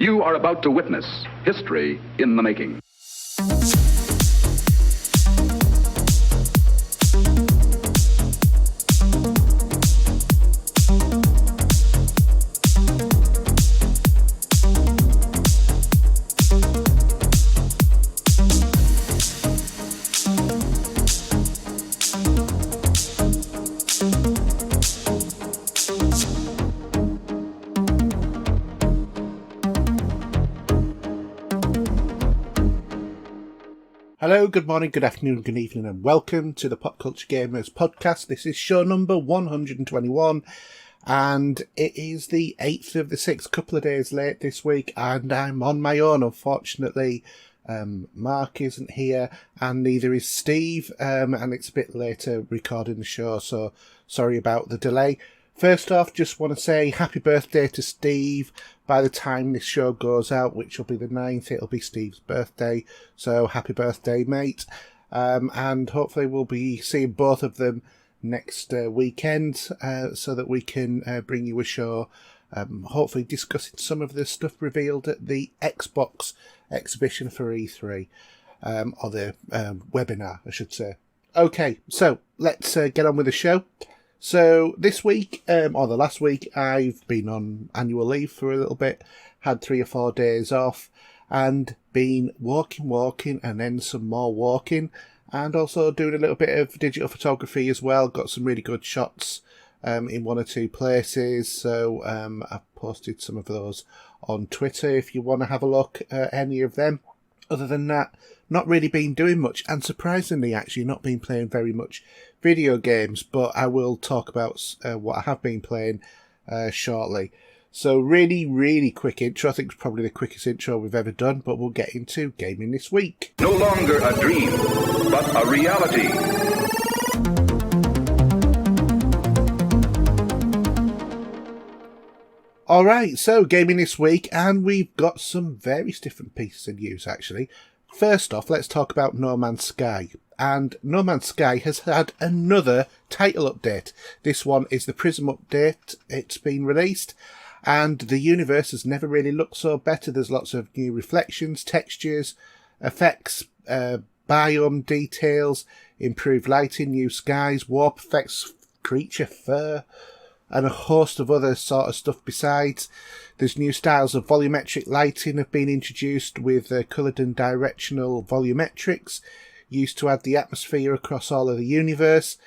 You are about to witness history in the making. Hello, good morning, good afternoon, good evening, and welcome to the Pop Culture Gamers podcast. This is show number 121, and it is the 8th of the 6th, couple of days late this week, and I'm on my own, unfortunately. Mark isn't here, and neither is Steve, and it's a bit later recording the show, so sorry about the delay. First off, just want to say happy birthday to Steve. By the time this show goes out, which will be the 9th, it'll be Steve's birthday. So happy birthday, mate. And hopefully we'll be seeing both of them next weekend so that we can bring you a show, hopefully discussing some of the stuff revealed at the Xbox exhibition for E3, or the webinar, I should say. Okay, so let's get on with the show. So this week, or the last week, I've been on annual leave for a little bit, had 3 or 4 days off, and been walking, and then some more walking, and also doing a little bit of digital photography as well. Got some really good shots in 1 or 2 places, so I've posted some of those on Twitter if you want to have a look at any of them. Other than that, not really been doing much, and surprisingly actually not been playing very much video games, but I will talk about what I have been playing shortly. So really quick intro. I think it's probably the quickest intro we've ever done, but we'll get into gaming this week. No longer a dream, but a reality. Alright, so gaming this week, and we've got some various different pieces of news actually. First off, let's talk about No Man's Sky. And No Man's Sky has had another title update. This one is the Prism update. It's been released, and the universe has never really looked so better. There's lots of new reflections, textures, effects, biome details, improved lighting, new skies, warp effects, creature fur, and a host of other sort of stuff besides. There's new styles of volumetric lighting have been introduced with coloured and directional volumetrics, used to add the atmosphere across all of the universe.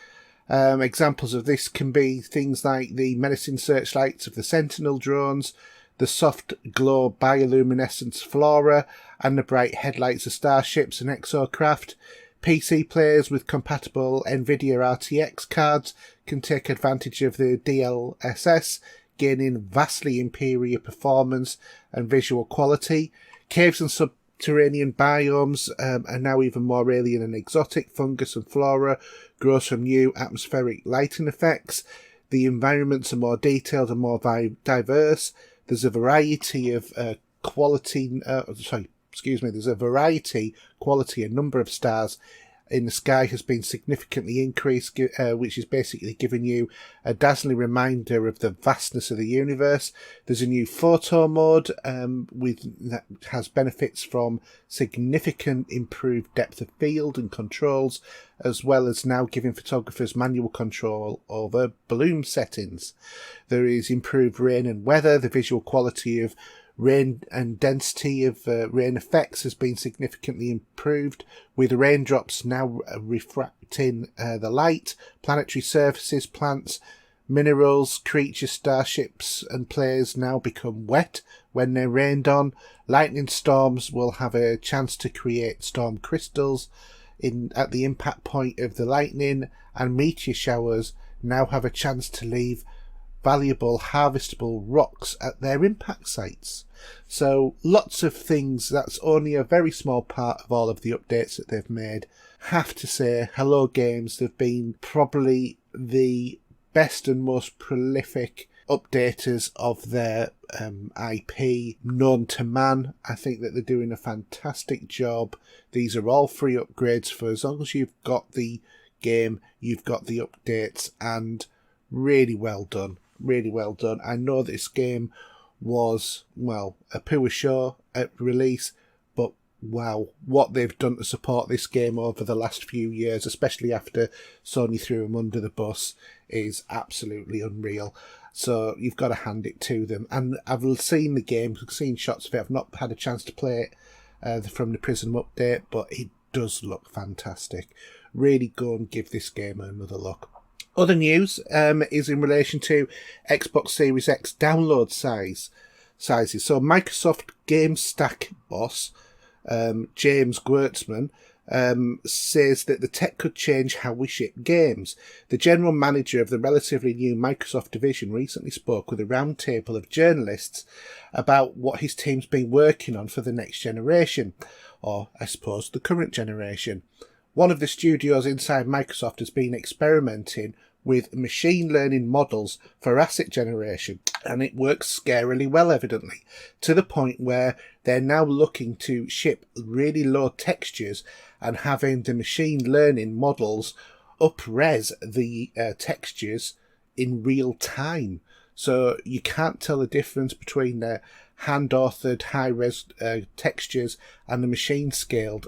Examples of this can be things like the menacing searchlights of the Sentinel drones, the soft glow bioluminescence flora, and the bright headlights of starships and exocraft. PC players with compatible NVIDIA RTX cards can take advantage of the DLSS, gaining vastly superior performance and visual quality. Caves and subterranean biomes are now even more alien and exotic. Fungus and flora grows from new atmospheric lighting effects. The environments are more detailed and more diverse. There's a variety of there's a variety, quality, and number of stars in the sky has been significantly increased, which is basically giving you a dazzling reminder of the vastness of the universe. There's a new photo mode that has benefits from significant improved depth of field and controls, as well as now giving photographers manual control over bloom settings. There is improved rain and weather. The visual quality of rain and density of rain effects has been significantly improved, with raindrops now refracting the light. Planetary surfaces, plants, minerals, creatures, starships and players now become wet when they're rained on. Lightning storms will have a chance to create storm crystals at the impact point of the lightning, and meteor showers now have a chance to leave valuable harvestable rocks at their impact sites. So lots of things. That's only a very small part of all of the updates that they've made. Have to say, Hello Games, they've been probably the best and most prolific updaters of their IP known to man. I think that they're doing a fantastic job. These are all free upgrades for as long as you've got the game, you've got the updates, and really well done. Really well done. I know this game was, well, a poor show at release, but wow, what they've done to support this game over the last few years, especially after Sony threw them under the bus, is absolutely unreal. So you've got to hand it to them. And I've seen the game, I've seen shots of it. I've not had a chance to play it from the Prism update, but it does look fantastic. Really go and give this game another look. Other news is in relation to Xbox Series X download sizes. So Microsoft Game Stack boss James Gewirtzman says that the tech could change how we ship games. The general manager of the relatively new Microsoft division recently spoke with a roundtable of journalists about what his team's been working on for the next generation, or I suppose the current generation. One of the studios inside Microsoft has been experimenting with machine learning models for asset generation, and it works scarily well, evidently, to the point where they're now looking to ship really low textures and having the machine learning models up-res the textures in real time. So you can't tell the difference between the hand-authored high-res textures and the machine-scaled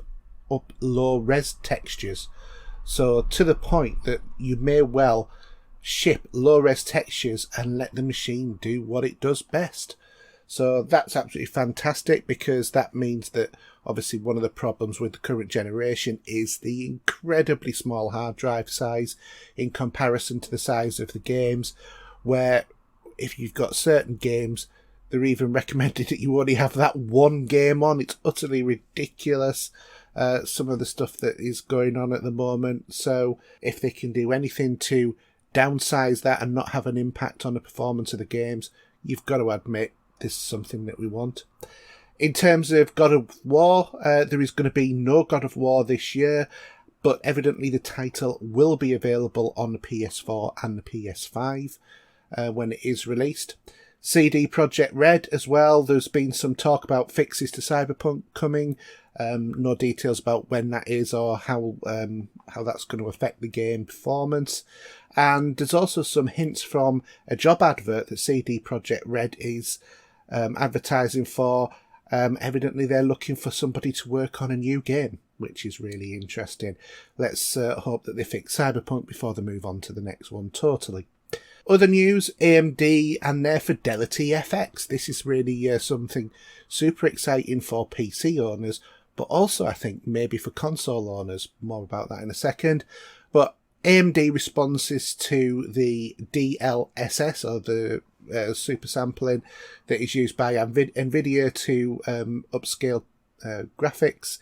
up low-res textures. So to the point that you may well ship low-res textures and let the machine do what it does best. So that's absolutely fantastic, because that means that obviously one of the problems with the current generation is the incredibly small hard drive size in comparison to the size of the games, where if you've got certain games, they're even recommended that you only have that one game on. It's utterly ridiculous. Some of the stuff that is going on at the moment. So if they can do anything to downsize that and not have an impact on the performance of the games, you've got to admit this is something that we want. In terms of God of War, there is going to be no God of War this year, but evidently the title will be available on the PS4 and the PS5 when it is released. CD Projekt Red as well, there's been some talk about fixes to Cyberpunk coming. No details about when that is or how that's going to affect the game performance. And there's also some hints from a job advert that CD Projekt Red is advertising for. Evidently they're looking for somebody to work on a new game, which is really interesting. Let's hope that they fix Cyberpunk before they move on to the next one totally. Other news, AMD and their Fidelity FX. This is really something super exciting for PC owners, but also I think maybe for console owners. More about that in a second. But AMD responses to the DLSS, or the super sampling that is used by NVIDIA to upscale graphics.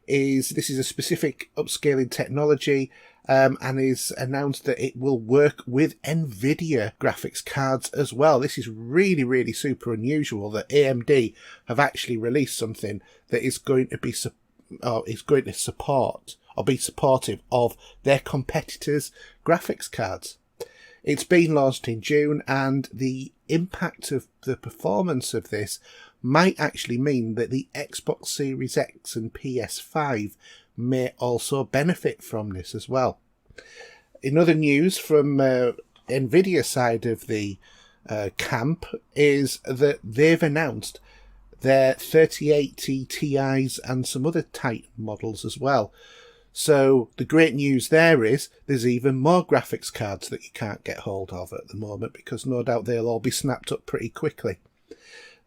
This is a specific upscaling technology, and is announced that it will work with NVIDIA graphics cards as well. This is really, really super unusual that AMD have actually released something that is going to be support or be supportive of their competitors' graphics cards. It's been launched in June, and the impact of the performance of this might actually mean that the Xbox Series X and PS5 may also benefit from this as well. In other news from NVIDIA side of the camp is that they've announced their 3080 Ti's and some other Titan models as well. So the great news there is there's even more graphics cards that you can't get hold of at the moment, because no doubt they'll all be snapped up pretty quickly.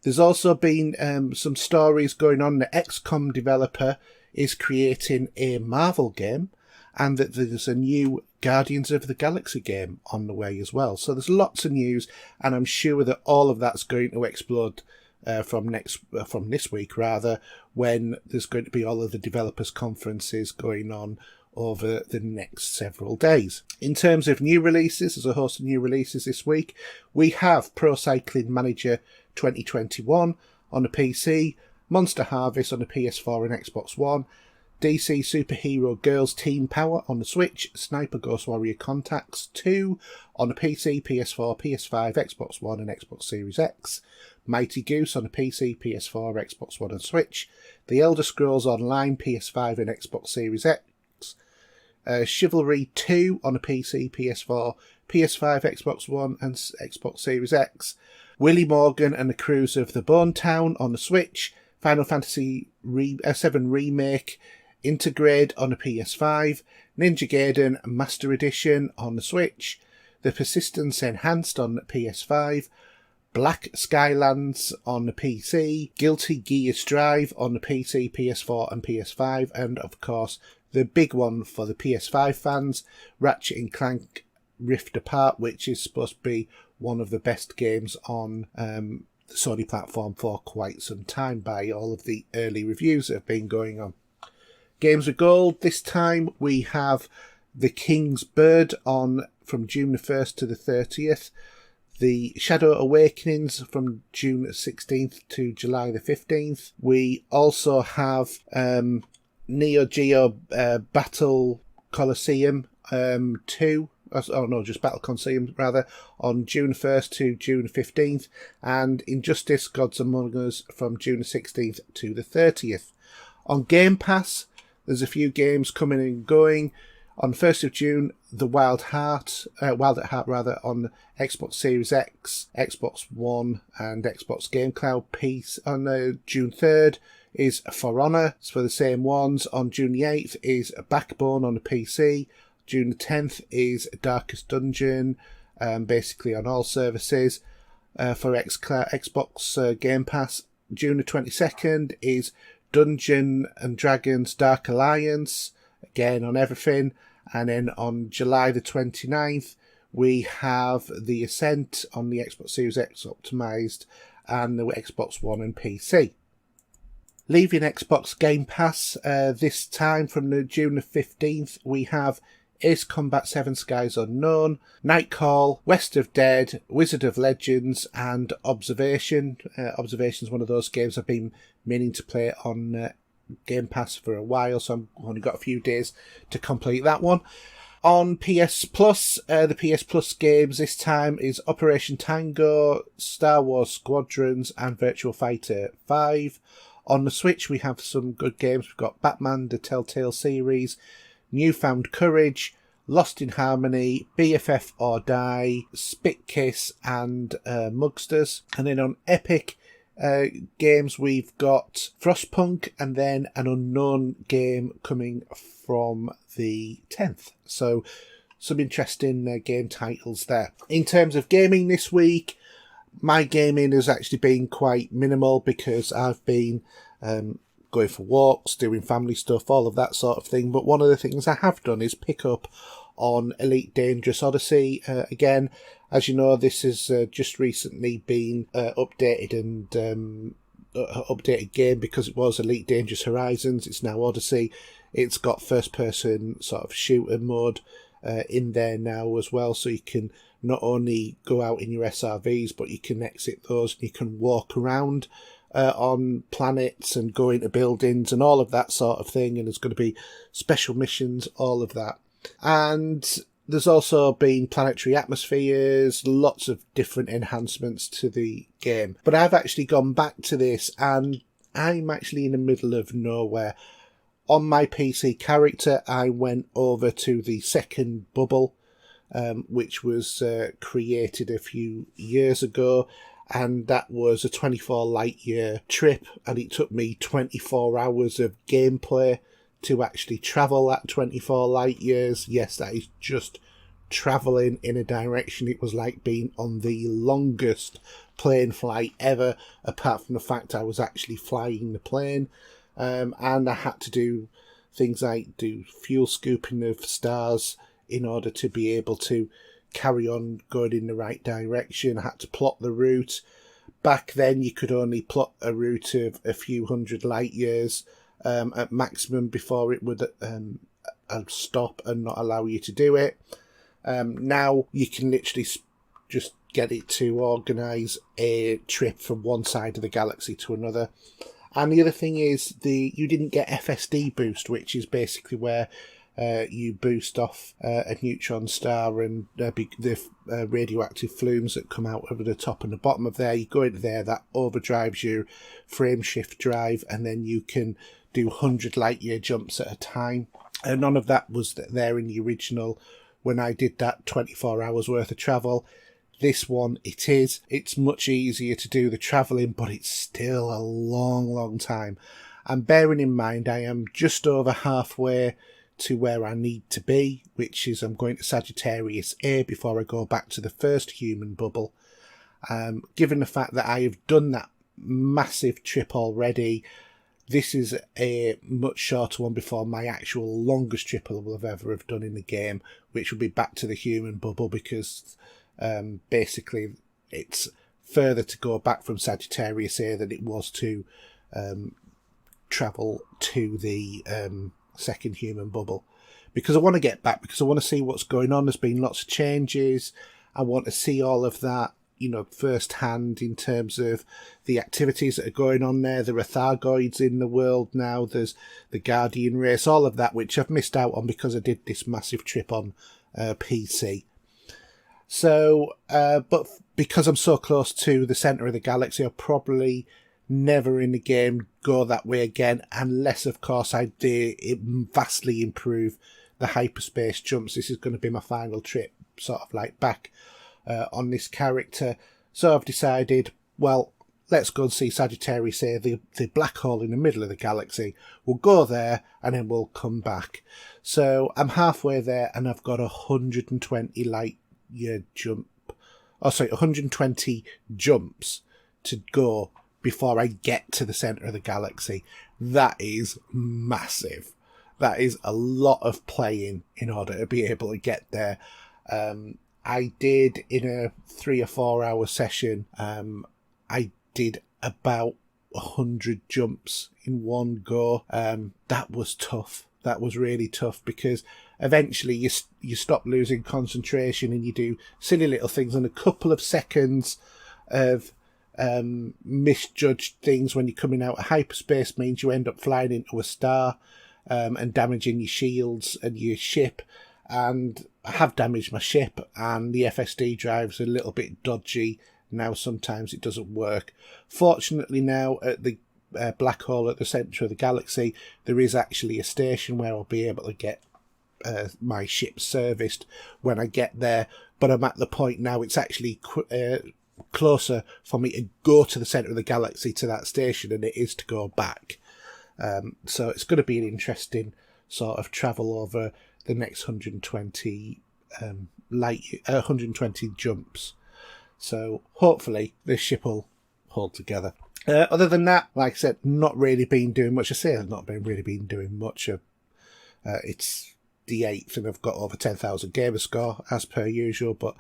There's also been some stories going on. The XCOM developer is creating a Marvel game, and that there's a new Guardians of the Galaxy game on the way as well. So there's lots of news, and I'm sure that all of that's going to explode from this week rather, when there's going to be all of the developers' conferences going on over the next several days. In terms of new releases, there's a host of new releases this week. We have Pro Cycling Manager 2021 on the PC, Monster Harvest on the PS4 and Xbox One, DC Superhero Girls Team Power on the Switch, Sniper Ghost Warrior Contacts 2 on the PC, PS4, PS5, Xbox One and Xbox Series X, Mighty Goose on the PC, PS4, Xbox One and Switch, The Elder Scrolls Online, PS5 and Xbox Series X, Chivalry 2 on a PC, PS4, PS5, Xbox One and Xbox Series X, Willie Morgan and the Cruise of the Bone Town on the Switch, Final Fantasy 7 Remake, Intergrade on the PS5, Ninja Gaiden Master Edition on the Switch, The Persistence Enhanced on the PS5, Black Skylands on the PC, Guilty Gear Strive on the PC, PS4 and PS5, and of course the big one for the PS5 fans, Ratchet & Clank Rift Apart, which is supposed to be one of the best games on the Sony platform for quite some time by all of the early reviews that have been going on. Games with Gold, this time we have The King's Bird on from June the 1st to the 30th, The Shadow Awakenings from June 16th to July the 15th. We also have Neo Geo Battle Coliseum 2, just Battle Coliseum rather, on June 1st to June 15th, and Injustice Gods Among Us from June 16th to the 30th. On Game Pass, there's a few games coming and going. On 1st of June, The Wild at Heart on Xbox Series X, Xbox One and Xbox Game Cloud piece. On June 3rd is For Honor, it's for the same ones. On June the 8th is Backbone on the PC. June the 10th is Darkest Dungeon, basically on all services for Xbox Game Pass. June the 22nd is Dungeon and Dragons Dark Alliance, again on everything. And then on July the 29th, we have The Ascent on the Xbox Series X optimised and the Xbox One and PC. Leaving Xbox Game Pass this time from the June the 15th, we have Ace Combat 7 Skies Unknown, Nightcall, West of Dead, Wizard of Legends and Observation. Observation is one of those games I've been meaning to play on Game Pass for a while, so I've only got a few days to complete that one. On PS Plus, the PS Plus games this time is Operation Tango, Star Wars Squadrons and Virtua Fighter 5. On the Switch we have some good games. We've got Batman, the Telltale series, Newfound Courage, Lost in Harmony, BFF or Die, Spit Kiss and Mugsters. And then on Epic games we've got Frostpunk and then an unknown game coming from the 10th. So some interesting game titles there. In terms of gaming this week, my gaming has actually been quite minimal because I've been going for walks, doing family stuff, all of that sort of thing. But one of the things I have done is pick up on Elite Dangerous Odyssey again. As you know, this has just recently been updated and updated game because it was Elite Dangerous Horizons. It's now Odyssey. It's got first-person sort of shooter mode in there now as well, so you can not only go out in your SRVs, but you can exit those and you can walk around on planets and go into buildings and all of that sort of thing. And there's going to be special missions, all of that. And there's also been planetary atmospheres, lots of different enhancements to the game. But I've actually gone back to this and I'm actually in the middle of nowhere. On my PC character, I went over to the second bubble, which was created a few years ago. And that was a 24 light year trip. And it took me 24 hours of gameplay to actually travel that 24 light years. Yes, that is just travelling in a direction. It was like being on the longest plane flight ever, apart from the fact I was actually flying the plane. And I had to do things like do fuel scooping of stars in order to be able to carry on going in the right direction. I had to plot the route. Back then you could only plot a route of a few hundred light years at maximum before it would stop and not allow you to do it. Now you can literally just get it to organise a trip from one side of the galaxy to another. And the other thing is you didn't get FSD boost, which is basically where you boost off a neutron star and the radioactive flumes that come out over the top and the bottom of there. You go into there, that overdrives your frame shift drive, and then you can do 100 light year jumps at a time. None of that was there in the original when I did that 24 hours worth of travel. This one, it is. It's much easier to do the travelling, but it's still a long, long time. And bearing in mind, I am just over halfway to where I need to be, which is I'm going to Sagittarius A before I go back to the first human bubble. Given the fact that I have done that massive trip already, this is a much shorter one before my actual longest trip I will have ever have done in the game, which will be back to the human bubble, because basically it's further to go back from Sagittarius A than it was to travel to the second human bubble, because I want to get back, because I want to see what's going on. There's been lots of changes. I want to see all of that, firsthand in terms of the activities that are going on there. There are Thargoids in the world now. There's the Guardian race, all of that, which I've missed out on because I did this massive trip on PC. So, but because I'm so close to the centre of the galaxy, I'll probably never in the game go that way again, unless, of course, I do vastly improve the hyperspace jumps. This is going to be my final trip, sort of like back on this character. So I've decided, well, let's go and see Sagittarius A, the black hole in the middle of the galaxy. We'll go there and then we'll come back. So I'm halfway there and I've got 120 light year jump. 120 jumps to go before I get to the centre of the galaxy. That is massive. That is a lot of playing in order to be able to get there. I did, in a 3 or 4 hour session, I did about 100 jumps in one go. That was tough. That was really tough, because eventually you stop losing concentration and you do silly little things, and a couple of seconds of misjudged things when you're coming out of hyperspace means you end up flying into a star and damaging your shields and your ship. And I have damaged my ship, and the FSD drive's a little bit dodgy now. Sometimes it doesn't work. Fortunately now, at the black hole at the centre of the galaxy, there is actually a station where I'll be able to get my ship serviced when I get there. But I'm at the point now, it's actually closer for me to go to the centre of the galaxy to that station than it is to go back. So it's going to be an interesting sort of travel over the next 120 120 jumps. So hopefully this ship will hold together. Other than that, like I said, not really been doing much. I say I've not really been doing much. It's the 8th and I've got over 10,000 gamer score as per usual, but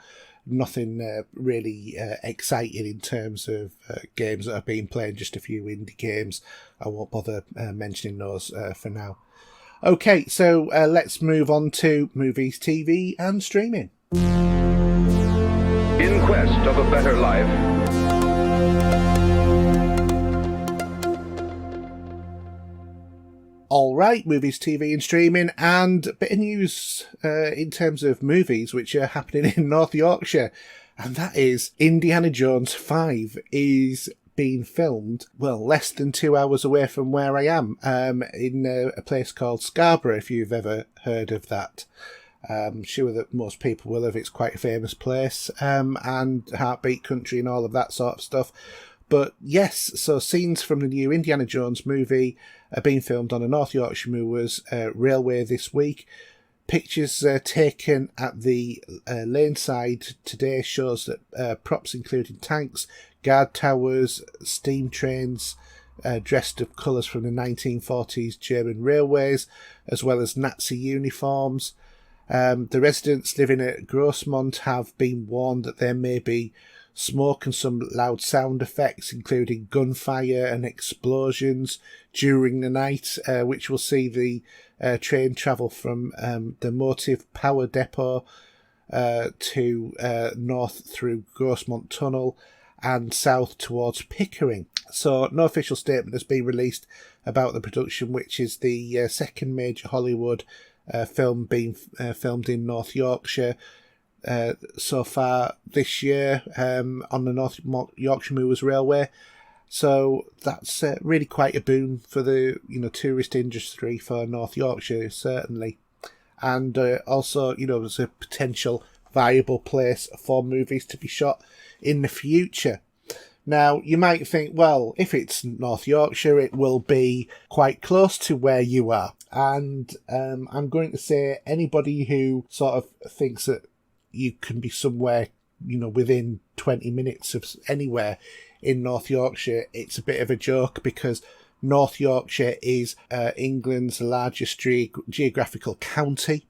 nothing really exciting in terms of games that I've been playing, just a few indie games. I won't bother mentioning those for now. Okay, so let's move on to movies, TV and streaming. In quest of a better life, all right, movies, TV and streaming, and a bit of news in terms of movies which are happening in North Yorkshire, and that is Indiana Jones 5 is being filmed, well, less than 2 hours away from where I am, in a place called Scarborough, if you've ever heard of that. I'm sure that most people will have. It's quite a famous place, and Heartbeat Country and all of that sort of stuff. But yes, so scenes from the new Indiana Jones movie are being filmed on a North Yorkshire Moors railway this week. Pictures taken at the Laneside today shows that props including tanks, guard towers, steam trains dressed of colours from the 1940s German railways, as well as Nazi uniforms. The residents living at Grossmont have been warned that there may be smoke and some loud sound effects, including gunfire and explosions during the night, which will see the train travel from the Motive Power Depot to north through Grossmont Tunnel and south towards Pickering. So no official statement has been released about the production, which is the second major Hollywood film being filmed in North Yorkshire so far this year on the North Yorkshire Moors Railway. So that's really quite a boon for the tourist industry for North Yorkshire, certainly. And also, there's a potential viable place for movies to be shot in the future. Now, you might think, well, if it's North Yorkshire, it will be quite close to where you are. And I'm going to say anybody who sort of thinks that you can be somewhere, within 20 minutes of anywhere in North Yorkshire, it's a bit of a joke, because North Yorkshire is England's largest geographical county.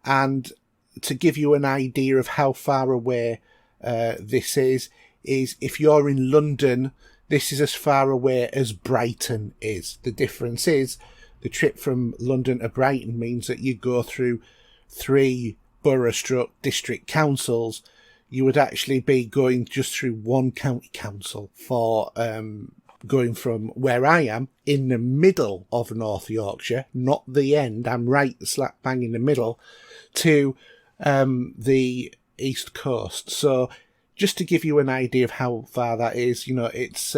And to give you an idea of how far away this is if you're in London, this is as far away as Brighton is. The difference is the trip from London to Brighton means that you go through 3 borough/district councils. You would actually be going just through 1 county council for going from where I am, in the middle of North Yorkshire, not the end, I'm right slap bang in the middle, to the East Coast. So just to give you an idea of how far that is, it's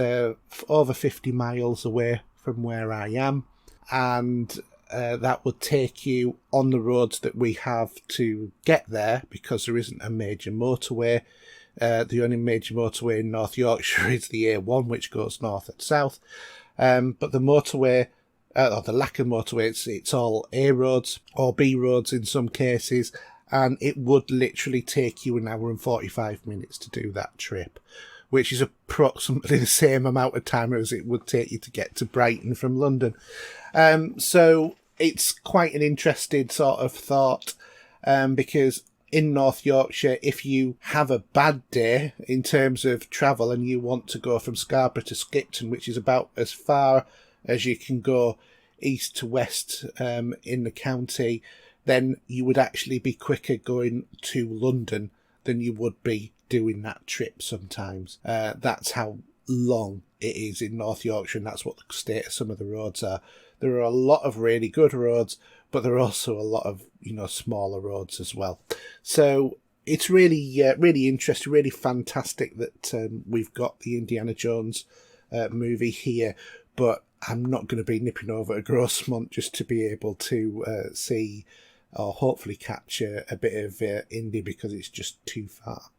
over 50 miles away from where I am, and that would take you on the roads that we have to get there, because there isn't a major motorway. The only major motorway in North Yorkshire is the A1, which goes north and south. But the motorway, or the lack of motorway, it's all A roads or B roads in some cases, and it would literally take you 1 hour and 45 minutes to do that trip, which is approximately the same amount of time as it would take you to get to Brighton from London. So it's quite an interesting sort of thought, because in North Yorkshire, if you have a bad day in terms of travel and you want to go from Scarborough to Skipton, which is about as far as you can go east to west in the county, then you would actually be quicker going to London than you would be doing that trip sometimes. That's how long it is in North Yorkshire, and that's what the state of some of the roads are. There are a lot of really good roads, but there are also a lot of smaller roads as well. So it's really really interesting, really fantastic that we've got the Indiana Jones movie here, but I'm not going to be nipping over to Grossmont just to be able to see or hopefully catch a bit of Indy, because it's just too far.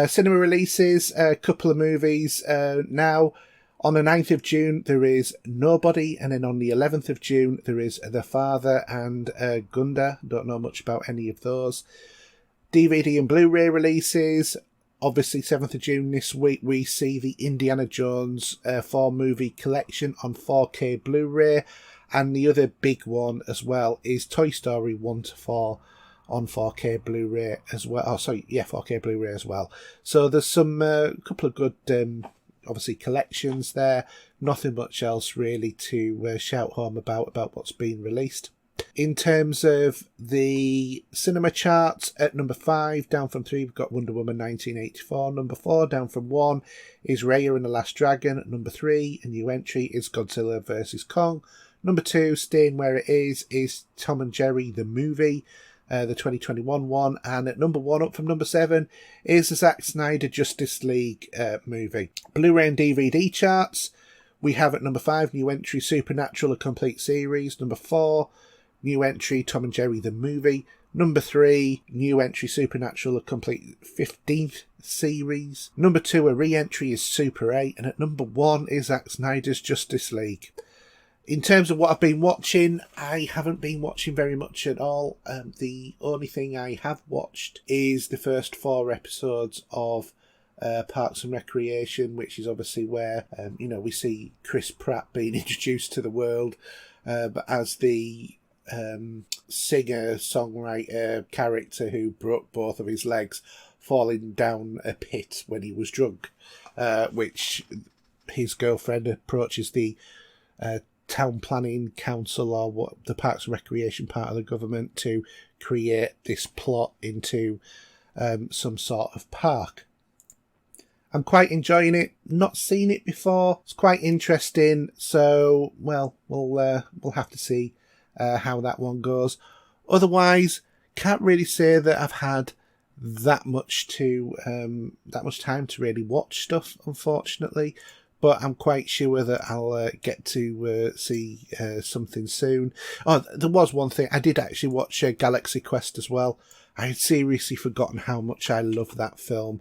Cinema releases, a couple of movies now. On the 9th of June, there is Nobody, and then on the 11th of June, there is The Father and Gunda. Don't know much about any of those. DVD and Blu-ray releases. Obviously, 7th of June this week, we see the Indiana Jones 4-movie collection on 4K Blu-ray. And the other big one as well is Toy Story 1 to 4 on 4K Blu-ray as well. 4K Blu-ray as well. So there's some couple of good obviously collections there. Nothing much else really to shout home about what's been released. In terms of the cinema charts, at number 5, down from 3, we've got Wonder Woman 1984. Number 4, down from 1, is Raya and the Last Dragon. At number 3, a new entry, is Godzilla vs. Kong. Number 2, staying where it is Tom and Jerry the movie, the 2021 one. And at number 1, up from number 7, is the Zack Snyder Justice League movie. Blu-ray and DVD charts, we have at number 5, new entry Supernatural, a complete series. Number 4, new entry Tom and Jerry the movie. Number 3, new entry Supernatural, a complete 15th series. Number 2, a re-entry is Super 8. And at number 1 is Zack Snyder's Justice League. In terms of what I've been watching, I haven't been watching very much at all. The only thing I have watched is the first 4 episodes of Parks and Recreation, which is obviously where we see Chris Pratt being introduced to the world, but as the singer-songwriter character who broke both of his legs falling down a pit when he was drunk, which his girlfriend approaches the town planning council, or what the Parks and Recreation part of the government, to create this plot into some sort of park. I'm quite enjoying it. Not seen it before. It's quite interesting. So, well, we'll have to see how that one goes. Otherwise, can't really say that I've had that much time to really watch stuff, unfortunately. But I'm quite sure that I'll get to see something soon. Oh, there was one thing. I did actually watch Galaxy Quest as well. I had seriously forgotten how much I love that film.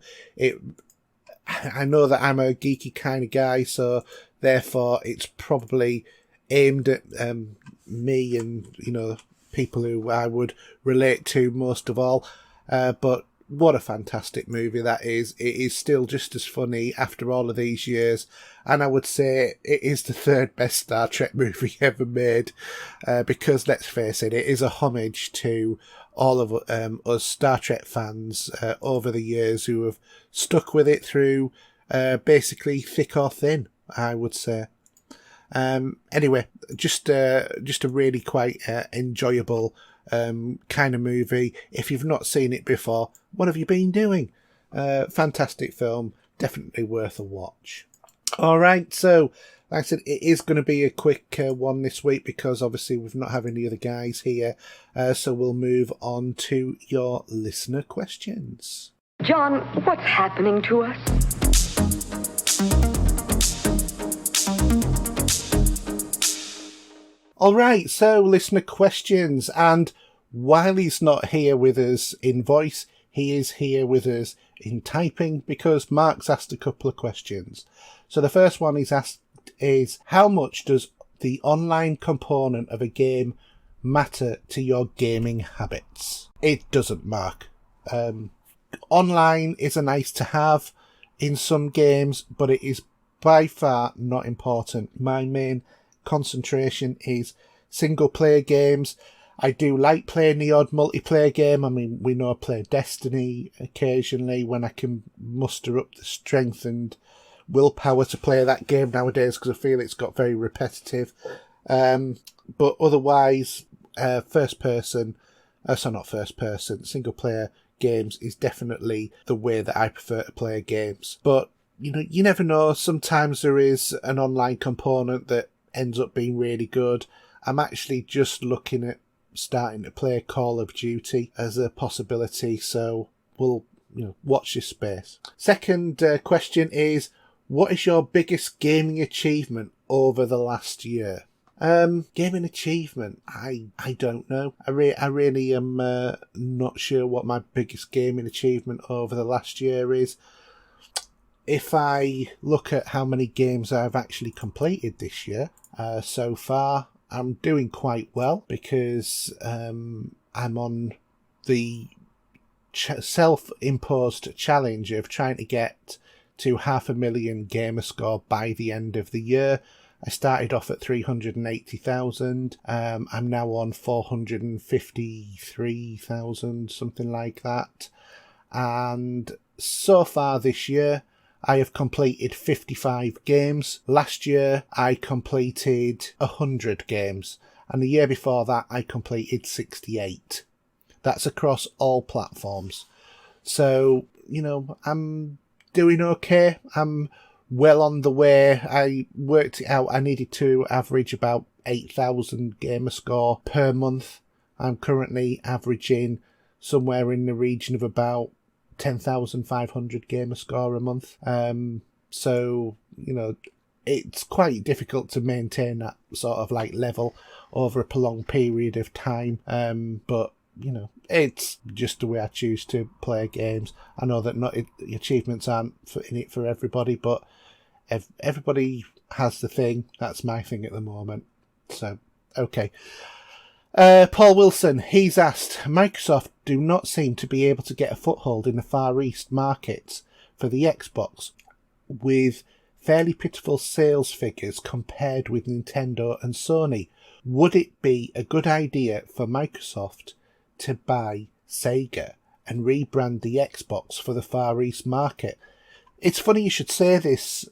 I know that I'm a geeky kind of guy, so therefore it's probably aimed at me and, people who I would relate to most of all. But what a fantastic movie that is. It is still just as funny after all of these years. And I would say it is the third best Star Trek movie ever made. Because, let's face it, it is a homage to all of us Star Trek fans over the years who have stuck with it through basically thick or thin, I would say. Anyway, just a really quite enjoyable kind of movie. If you've not seen it before, what have you been doing? Fantastic film, definitely worth a watch. All right, so like I said, it is going to be a quick one this week because obviously we've not had any other guys here. So we'll move on to your listener questions. John, what's happening to us? All right, so listener questions. And while he's not here with us in voice, he is here with us in typing because Mark's asked a couple of questions. So the first one he's asked is, how much does the online component of a game matter to your gaming habits? It doesn't, Mark. Online is a nice to have in some games, but it is by far not important. My main concentration is single player games. I do like playing the odd multiplayer game. I mean, we know I play Destiny occasionally when I can muster up the strength and willpower to play that game nowadays because I feel it's got very repetitive. But otherwise, single player games is definitely the way that I prefer to play games. But, you never know. Sometimes there is an online component that ends up being really good. I'm actually just looking at starting to play Call of Duty as a possibility, so we'll watch this space. Second question is, what is your biggest gaming achievement over the last year? Gaming achievement, I don't know. I really am not sure what my biggest gaming achievement over the last year is. If I look at how many games I've actually completed this year so far, I'm doing quite well because I'm on the self-imposed challenge of trying to get to 500,000 gamer score by the end of the year. I started off at 380,000. I'm now on 453,000, something like that. And so far this year, I have completed 55 games. Last year, I completed 100 games. And the year before that, I completed 68. That's across all platforms. So, I'm doing okay. I'm well on the way. I worked it out. I needed to average about 8,000 gamer score per month. I'm currently averaging somewhere in the region of about 10,500 gamer score a month. So, it's quite difficult to maintain that sort of level over a prolonged period of time. But, it's just the way I choose to play games. I know that the achievements aren't in it for everybody, but everybody has the thing. That's my thing at the moment. So, okay. Paul Wilson, he's asked, Microsoft do not seem to be able to get a foothold in the Far East markets for the Xbox, with fairly pitiful sales figures compared with Nintendo and Sony. Would it be a good idea for Microsoft to buy Sega and rebrand the Xbox for the Far East market? It's funny you should say this,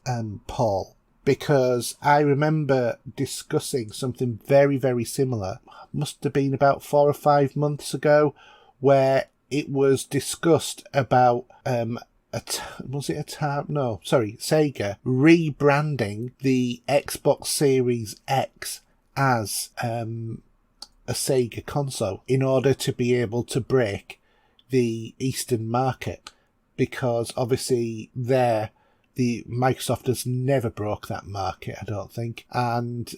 Paul, because I remember discussing something very, very similar. Must have been about 4 or 5 months ago, where it was discussed about Sega rebranding the Xbox Series X as a Sega console in order to be able to break the Eastern market, because obviously the Microsoft has never broke that market, I don't think, and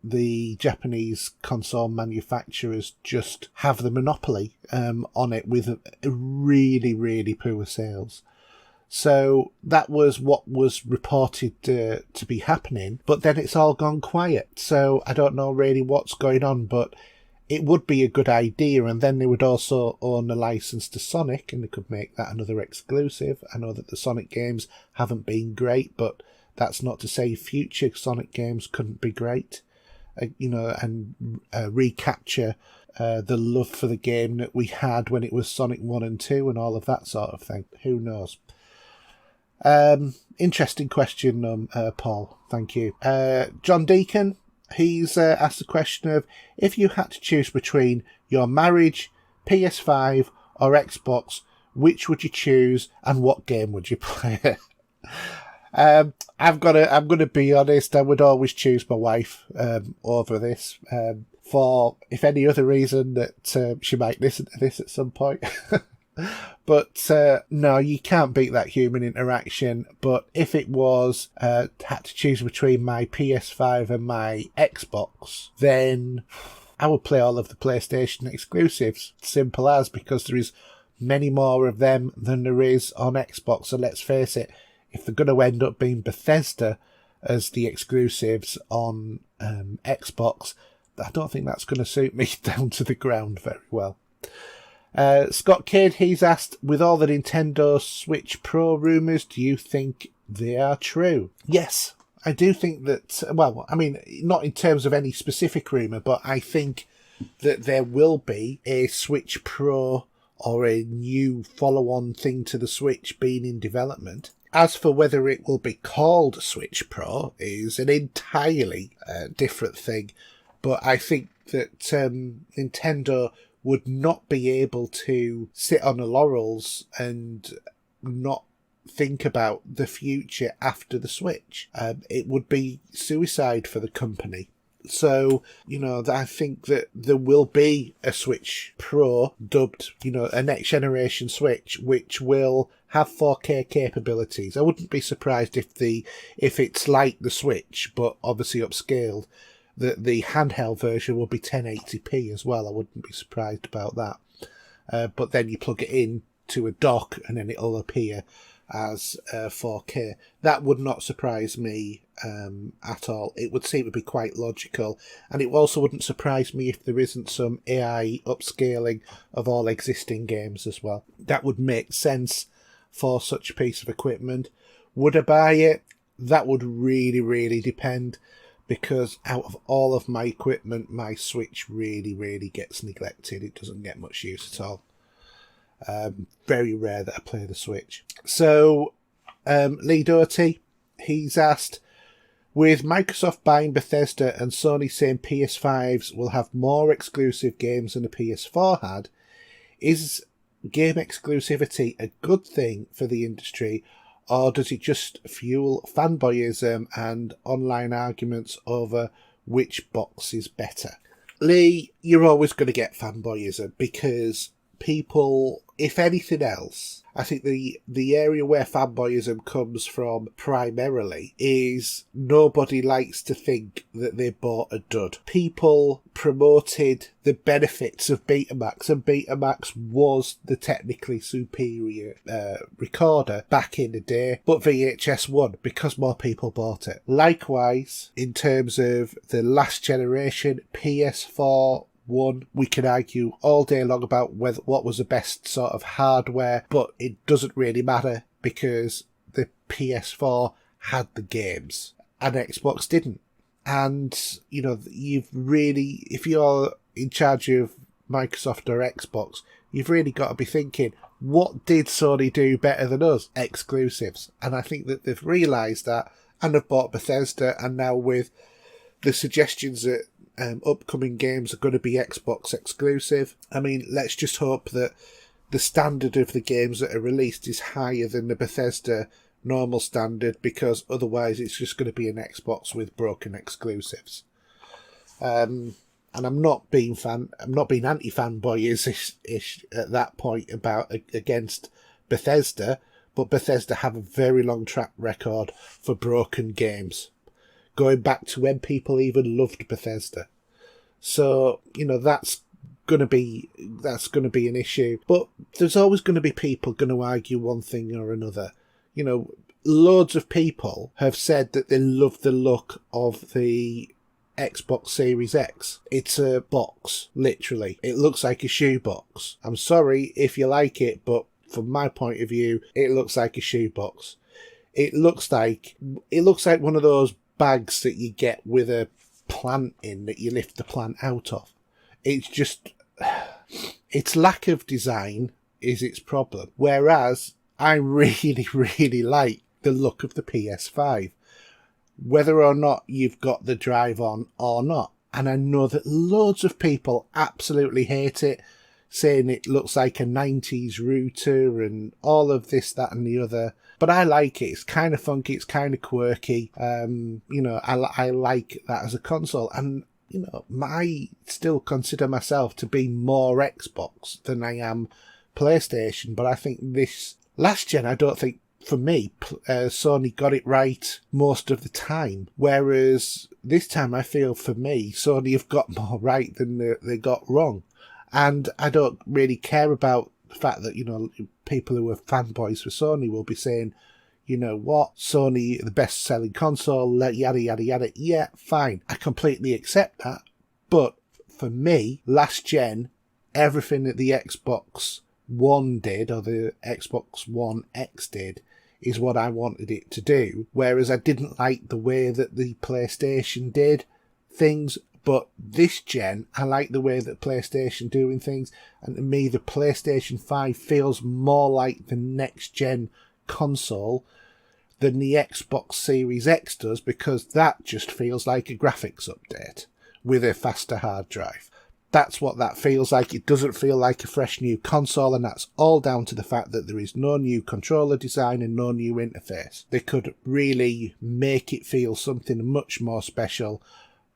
the Japanese console manufacturers just have the monopoly on it with really, really poor sales. So that was what was reported to be happening, but then it's all gone quiet. So I don't know really what's going on, but it would be a good idea. And then they would also own a license to Sonic, and they could make that another exclusive. I know that the Sonic games haven't been great, but that's not to say future Sonic games couldn't be great. And recapture the love for the game that we had when it was Sonic 1 and 2 and all of that sort of thing. Who knows? Interesting question, Paul. Thank you. John Deacon, he's asked the question of, if you had to choose between your marriage, PS5 or Xbox, which would you choose and what game would you play? I'm gonna be honest, I would always choose my wife over this, for if any other reason that she might listen to this at some point. But no, you can't beat that human interaction. But if it was had to choose between my PS5 and my Xbox, then I would play all of the PlayStation exclusives. Simple as, because there is many more of them than there is on Xbox. So let's face it, if they're going to end up being Bethesda as the exclusives on Xbox, I don't think that's going to suit me down to the ground very well. Scott Kidd, he's asked, with all the Nintendo Switch Pro rumours, do you think they are true? Yes, I do think that, well, I mean, not in terms of any specific rumour, but I think that there will be a Switch Pro or a new follow-on thing to the Switch being in development. As for whether it will be called Switch Pro is an entirely different thing, but I think that Nintendo would not be able to sit on the laurels and not think about the future after the Switch. It would be suicide for the company. So, I think that there will be a Switch Pro dubbed, a next generation Switch, which will have 4K capabilities. I wouldn't be surprised if it's like the Switch, but obviously upscaled. The handheld version will be 1080p as well. I wouldn't be surprised about that. But then you plug it in to a dock and then it'll appear as 4K. That would not surprise me at all. It would seem to be quite logical. And it also wouldn't surprise me if there isn't some AI upscaling of all existing games as well. That would make sense for such a piece of equipment. Would I buy it? That would really, really depend. Because out of all of my equipment, my Switch really, really gets neglected. It doesn't get much use at all. Very rare that I play the Switch. So, Lee Doherty, he's asked, with Microsoft buying Bethesda and Sony saying PS5s will have more exclusive games than the PS4 had, is game exclusivity a good thing for the industry, or does it just fuel fanboyism and online arguments over which box is better? Lee, you're always going to get fanboyism because people, if anything else, I think the area where fanboyism comes from primarily is nobody likes to think that they bought a dud. People promoted the benefits of Betamax, and Betamax was the technically superior recorder back in the day, but VHS won because more people bought it. Likewise, in terms of the last generation, PS4 one, we can argue all day long about what was the best sort of hardware, but it doesn't really matter because the PS4 had the games and Xbox didn't. And, you've really, if you're in charge of Microsoft or Xbox, you've really got to be thinking, what did Sony do better than us? Exclusives. And I think that they've realised that and have bought Bethesda, and now with the suggestions that upcoming games are going to be Xbox exclusive. I mean, let's just hope that the standard of the games that are released is higher than the Bethesda normal standard, because otherwise it's just going to be an Xbox with broken exclusives. And and I'm not being anti-fanboy-ish at that point about against Bethesda, but Bethesda have a very long track record for broken games, going back to when people even loved Bethesda. So, that's going to be an issue. But there's always going to be people going to argue one thing or another. Loads of people have said that they love the look of the Xbox Series X. It's a box, literally. It looks like a shoebox. I'm sorry if you like it, but from my point of view, it looks like a shoebox. It looks like one of those bags that you get with a plant in that you lift the plant out of. It's just, its lack of design is its problem. Whereas I really, really like the look of the PS5, whether or not you've got the drive on or not. And I know that loads of people absolutely hate it, saying it looks like a 90s router and all of this, that and the other. But I like it. It's kind of funky. It's kind of quirky. I like that as a console. And, I still consider myself to be more Xbox than I am PlayStation. But I think this last gen, I don't think, for me, Sony got it right most of the time. Whereas this time, I feel for me, Sony have got more right than they got wrong. And I don't really care about the fact that, people who are fanboys for Sony will be saying, Sony, the best-selling console, yada, yada, yada. Yeah, fine. I completely accept that. But for me, last gen, everything that the Xbox One did, or the Xbox One X did, is what I wanted it to do. Whereas I didn't like the way that the PlayStation did things. But this gen, I like the way that PlayStation doing things. And to me, the PlayStation 5 feels more like the next gen console than the Xbox Series X does, because that just feels like a graphics update with a faster hard drive. That's what that feels like. It doesn't feel like a fresh new console, and that's all down to the fact that there is no new controller design and no new interface. They could really make it feel something much more special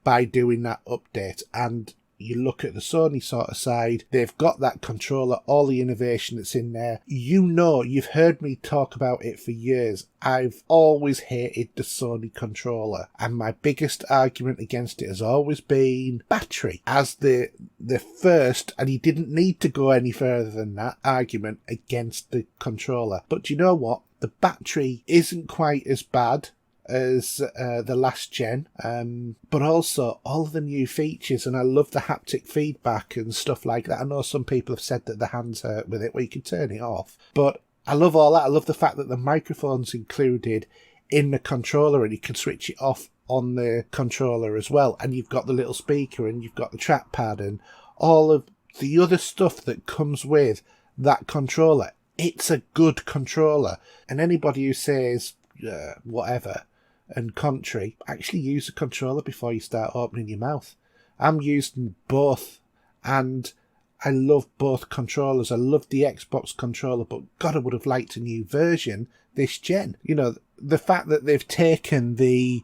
by doing that update. And you look at the Sony sort of side, they've got that controller, all the innovation that's in there. You've heard me talk about it for years. I've always hated the Sony controller, and my biggest argument against it has always been battery as the first, and you didn't need to go any further than that, argument against the controller. But you know what? The battery isn't quite as bad as the last gen, but also all of the new features, and I love the haptic feedback and stuff like that. I know some people have said that the hands hurt with it, well, you can turn it off, but I love all that. I love the fact that the microphone's included in the controller and you can switch it off on the controller as well, and you've got the little speaker and you've got the trackpad and all of the other stuff that comes with that controller. It's a good controller, and anybody who says whatever and contrary, actually use a controller before you start opening your mouth. I'm using both, and I love both controllers. I love the Xbox controller, but God, I would have liked a new version this gen. The fact that they've taken the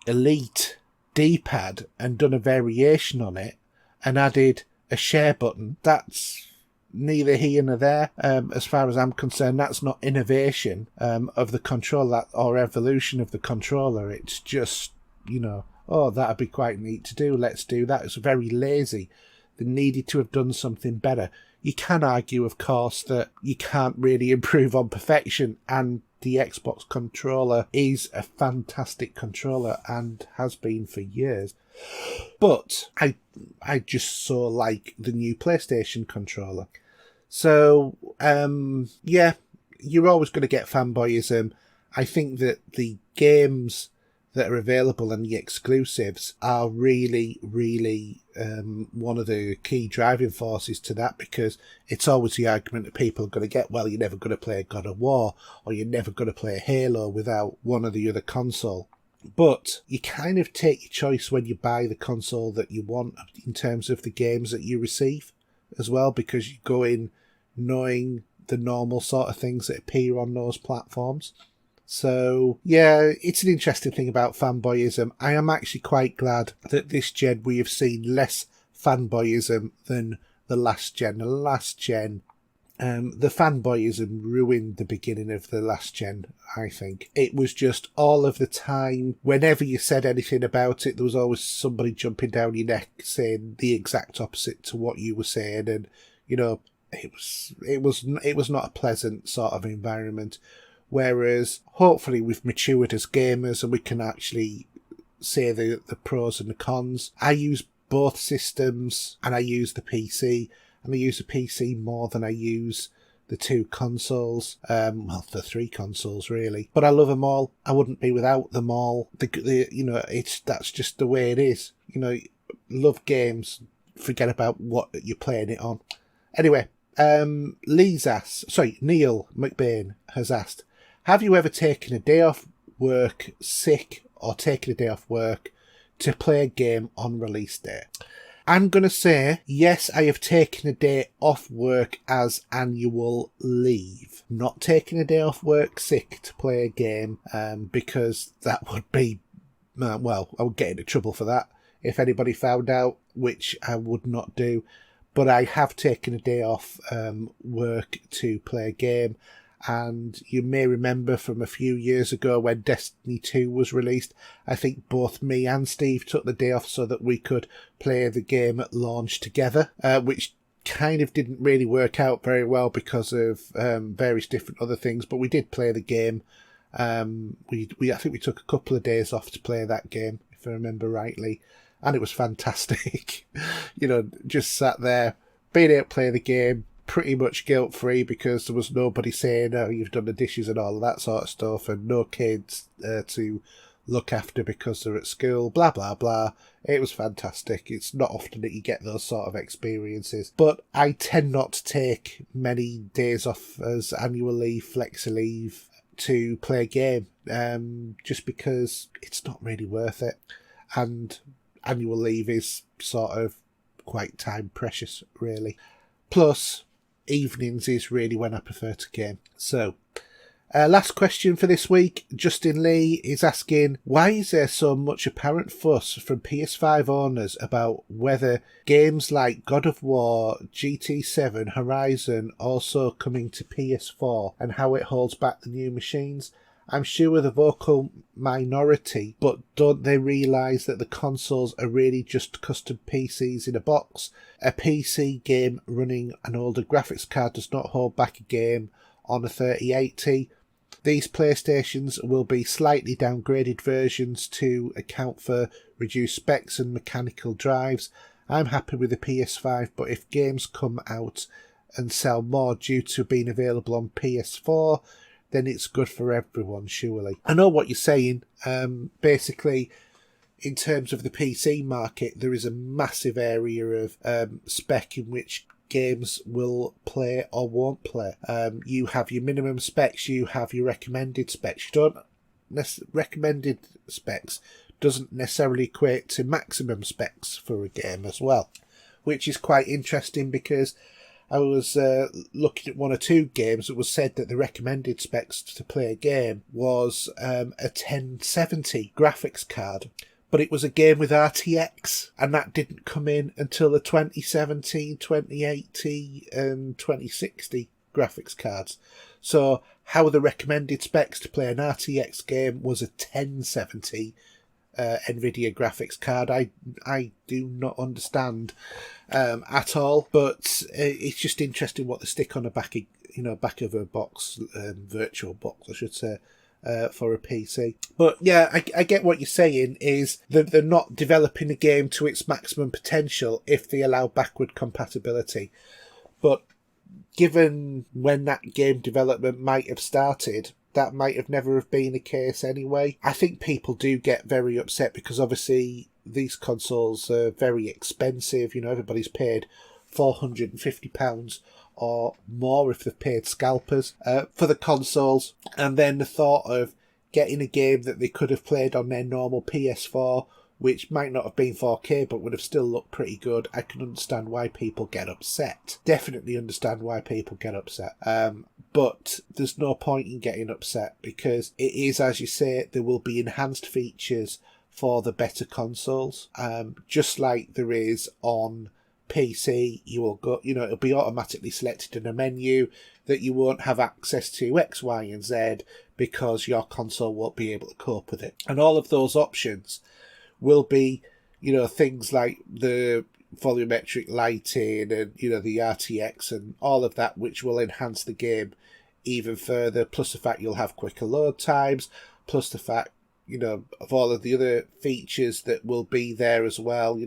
Elite D-pad and done a variation on it and added a share button, that's neither here nor there. As far as I'm concerned, that's not innovation of the controller or evolution of the controller. It's just, that'd be quite neat to do. Let's do that. It's very lazy. They needed to have done something better. You can argue, of course, that you can't really improve on perfection, and the Xbox controller is a fantastic controller and has been for years. But I just so like the new PlayStation controller. So, you're always going to get fanboyism. I think that the games that are available and the exclusives are really, really one of the key driving forces to that, because it's always the argument that people are going to get, well, you're never going to play God of War, or you're never going to play Halo without one or the other console. But you kind of take your choice when you buy the console that you want in terms of the games that you receive as well, because you go in knowing the normal sort of things that appear on those platforms. So, yeah, it's an interesting thing about fanboyism. I am actually quite glad that this gen we have seen less fanboyism than the last gen. The last gen, the fanboyism ruined the beginning of the last gen, I think. It was just all of the time, whenever you said anything about it, there was always somebody jumping down your neck saying the exact opposite to what you were saying, and, you know, it was not a pleasant sort of environment. Whereas, hopefully, we've matured as gamers and we can actually say the pros and the cons. I use both systems, and I use the PC, and I use the PC more than I use the two consoles. Well, the three consoles, really. But I love them all. I wouldn't be without them all. That's just the way it is. You know, love games. Forget about what you're playing it on. Anyway, Neil McBain has asked, have you ever taken a day off work sick or taken a day off work to play a game on release day? I'm going to say, yes, I have taken a day off work as annual leave. Not taking a day off work sick to play a game, because that would be, I would get into trouble for that if anybody found out, which I would not do. But I have taken a day off work to play a game. And you may remember from a few years ago when Destiny 2 was released, I think both me and Steve took the day off so that we could play the game at launch together, which kind of didn't really work out very well because of various different other things, but we did play the game. I think we took a couple of days off to play that game, if I remember rightly, and it was fantastic. You know, just sat there, being able to play the game, pretty much guilt-free because there was nobody saying, oh, you've done the dishes and all of that sort of stuff, and no kids to look after because they're at school, blah, blah, blah. It was fantastic. It's not often that you get those sort of experiences. But I tend not to take many days off as annual leave, flexi leave, to play a game, just because it's not really worth it. And annual leave is sort of quite time precious, really. Plus, evenings is really when I prefer to game. So, last question for this week. Justin Lee is asking, why is there so much apparent fuss from PS5 owners about whether games like God of War, GT7, Horizon also coming to PS4 and how it holds back the new machines? I'm sure the vocal minority, but don't they realise that the consoles are really just custom PCs in a box? A PC game running an older graphics card does not hold back a game on a 3080. These PlayStations will be slightly downgraded versions to account for reduced specs and mechanical drives. I'm happy with the PS5, but if games come out and sell more due to being available on PS4, then it's good for everyone, surely. I know what you're saying. Basically, in terms of the PC market, there is a massive area of spec in which games will play or won't play. You have your minimum specs, you have your recommended specs. Recommended specs doesn't necessarily equate to maximum specs for a game as well, which is quite interesting because I was looking at one or two games. It was said that the recommended specs to play a game was a 1070 graphics card, but it was a game with RTX, and that didn't come in until the 2017, 2080 and 2060 graphics cards. So how the recommended specs to play an RTX game was a 1070 NVIDIA graphics card, I do not understand at all. But it's just interesting what they stick on the back of a box, virtual box, I should say, for a PC. But yeah, I get what you're saying. Is that they're not developing the game to its maximum potential if they allow backward compatibility. But given when that game development might have started, that might have never have been the case anyway. I think people do get very upset because obviously these consoles are very expensive. You know, everybody's paid £450 or more if they've paid scalpers for the consoles. And then the thought of getting a game that they could have played on their normal PS4, which might not have been 4K but would have still looked pretty good, I can understand why people get upset. Definitely understand why people get upset. But there's no point in getting upset because it is, as you say, there will be enhanced features for the better consoles. Just like there is on PC, you will go, it'll be automatically selected in a menu that you won't have access to X, Y, and Z because your console won't be able to cope with it. And all of those options will be, things like the volumetric lighting and, the RTX and all of that, which will enhance the game even further, plus the fact you'll have quicker load times, plus the fact, of all of the other features that will be there as well,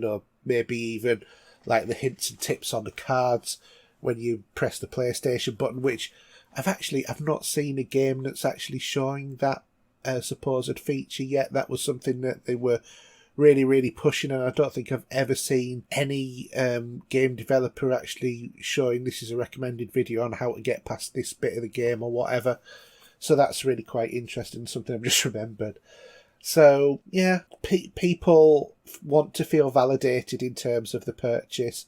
maybe even like the hints and tips on the cards when you press the PlayStation button, which I've not seen a game that's actually showing that supposed feature yet. That was something that they were really, really pushing, and I don't think I've ever seen any game developer actually showing this is a recommended video on how to get past this bit of the game or whatever. So that's really quite interesting, something I've just remembered. So, yeah, people want to feel validated in terms of the purchase,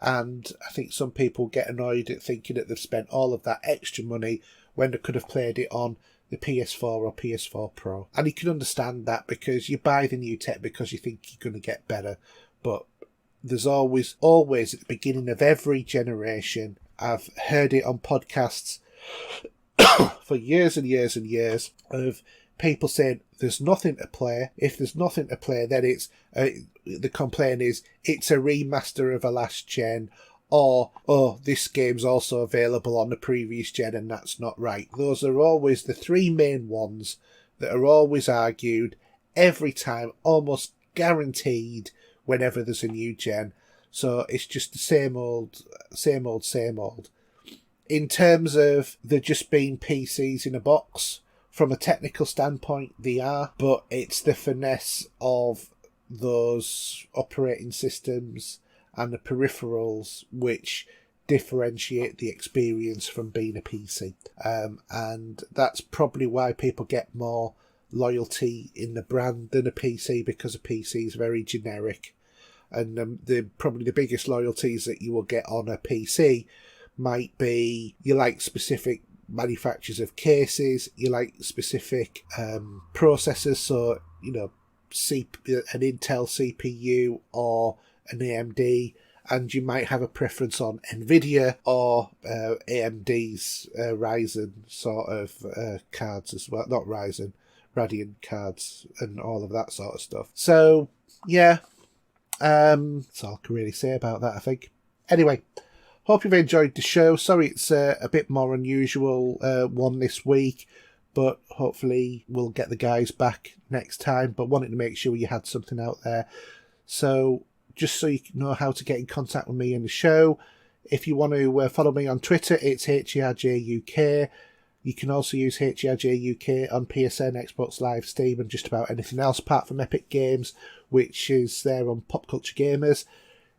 and I think some people get annoyed at thinking that they've spent all of that extra money when they could have played it on the PS4 or PS4 Pro. And you can understand that because you buy the new tech because you think you're going to get better, but there's always at the beginning of every generation, I've heard it on podcasts for years and years and years, of people saying there's nothing to play. If there's nothing to play, then it's the complaint is it's a remaster of a last gen, or this game's also available on the previous gen and that's not right. Those are always the three main ones that are always argued every time, almost guaranteed whenever there's a new gen. So it's just the same old. In terms of there just being PCs in a box, from a technical standpoint, they are, but it's the finesse of those operating systems and the peripherals which differentiate the experience from being a PC. And that's probably why people get more loyalty in the brand than a PC, because a PC is very generic. And probably the biggest loyalties that you will get on a PC might be you like specific manufacturers of cases, you like specific processors, so an Intel CPU or an AMD, and you might have a preference on Nvidia or AMD's Ryzen sort of cards as well. Not Ryzen, Radeon cards and all of that sort of stuff. So yeah, that's all I can really say about that, I think. Anyway, hope you've enjoyed the show. Sorry it's a bit more unusual one this week, but hopefully we'll get the guys back next time. But wanted to make sure you had something out there. So just so you know how to get in contact with me and the show, if you want to follow me on Twitter, it's HERJUK. You can also use HERJUK on PSN, Xbox Live, Steam, and just about anything else apart from Epic Games, which is there on Pop Culture Gamers.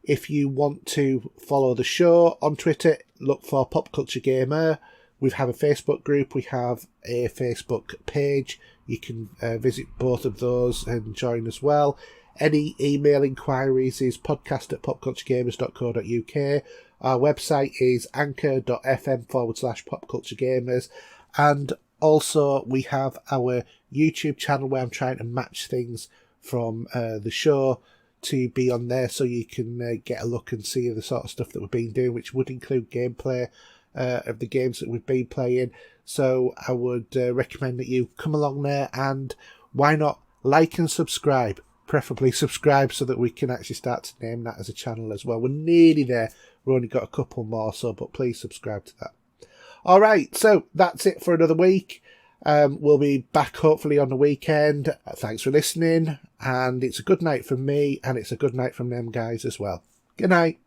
If you want to follow the show on Twitter, look for Pop Culture Gamer. We have a Facebook group. We have a Facebook page. You can visit both of those and join as well. Any email inquiries is podcast@popculturegamers.co.uk. Our website is anchor.fm/popculturegamers. And also we have our YouTube channel where I'm trying to match things from the show to be on there, so you can get a look and see the sort of stuff that we've been doing, which would include gameplay of the games that we've been playing. So I would recommend that you come along there, and why not like and subscribe? Preferably subscribe so that we can actually start to name that as a channel as well. We're nearly there. We've only got a couple more, so but please subscribe to that. All right, so that's it for another week. We'll be back hopefully on the weekend. Thanks for listening, and it's a good night from me, and it's a good night from them guys as well. Good night.